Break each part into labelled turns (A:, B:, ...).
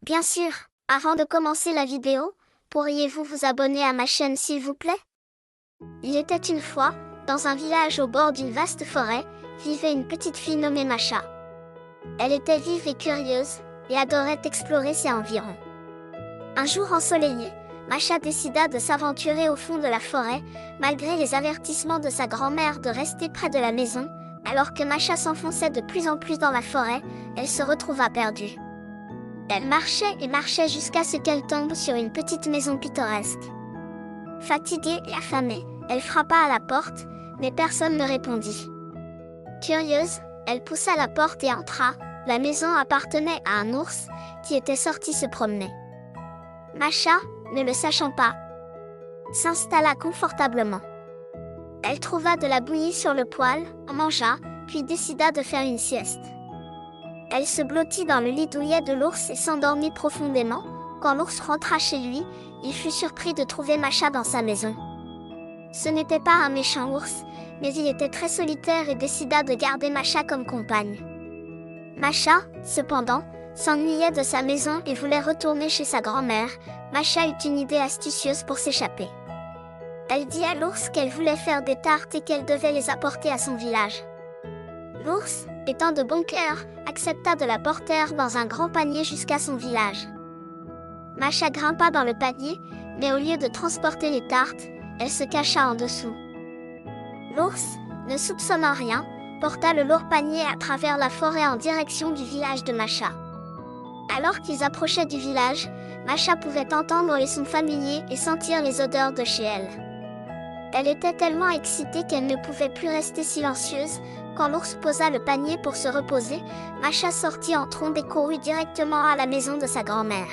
A: Bien sûr, avant de commencer la vidéo, pourriez-vous vous abonner à ma chaîne s'il vous plaît? Il était une fois, dans un village au bord d'une vaste forêt, vivait une petite fille nommée Masha. Elle était vive et curieuse, et adorait explorer ses environs. Un jour ensoleillé, Masha décida de s'aventurer au fond de la forêt, malgré les avertissements de sa grand-mère de rester près de la maison. Alors que Masha s'enfonçait de plus en plus dans la forêt, elle se retrouva perdue. Elle marchait et marchait jusqu'à ce qu'elle tombe sur une petite maison pittoresque. Fatiguée et affamée, elle frappa à la porte, mais personne ne répondit. Curieuse, elle poussa la porte et entra. La maison appartenait à un ours, qui était sorti se promener. Masha, ne le sachant pas, s'installa confortablement. Elle trouva de la bouillie sur le poêle, en mangea, puis décida de faire une sieste. Elle se blottit dans le lit douillet de l'ours et s'endormit profondément. Quand l'ours rentra chez lui, il fut surpris de trouver Masha dans sa maison. Ce n'était pas un méchant ours, mais il était très solitaire et décida de garder Masha comme compagne. Masha, cependant, s'ennuyait de sa maison et voulait retourner chez sa grand-mère. Masha eut une idée astucieuse pour s'échapper. Elle dit à l'ours qu'elle voulait faire des tartes et qu'elle devait les apporter à son village. L'ours, étant de bon cœur, accepta de la porter dans un grand panier jusqu'à son village. Masha grimpa dans le panier, mais au lieu de transporter les tartes, elle se cacha en dessous. L'ours, ne soupçonnant rien, porta le lourd panier à travers la forêt en direction du village de Masha. Alors qu'ils approchaient du village, Masha pouvait entendre les sons familiers et sentir les odeurs de chez elle. Elle était tellement excitée qu'elle ne pouvait plus rester silencieuse. Quand l'ours posa le panier pour se reposer, Masha sortit en trombe et courut directement à la maison de sa grand-mère.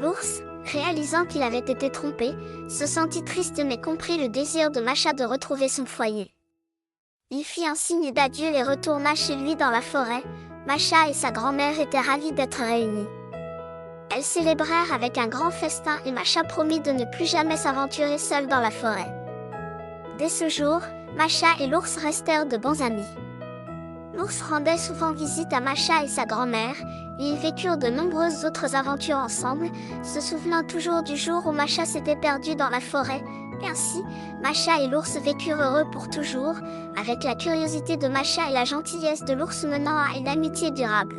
A: L'ours, réalisant qu'il avait été trompé, se sentit triste mais comprit le désir de Masha de retrouver son foyer. Il fit un signe d'adieu et retourna chez lui dans la forêt. Masha et sa grand-mère étaient ravies d'être réunies. Elles célébrèrent avec un grand festin et Masha promit de ne plus jamais s'aventurer seule dans la forêt. Dès ce jour, Masha et l'ours restèrent de bons amis. L'ours rendait souvent visite à Masha et sa grand-mère, et ils vécurent de nombreuses autres aventures ensemble, se souvenant toujours du jour où Masha s'était perdue dans la forêt. Ainsi, Masha et l'ours vécurent heureux pour toujours, avec la curiosité de Masha et la gentillesse de l'ours menant à une amitié durable.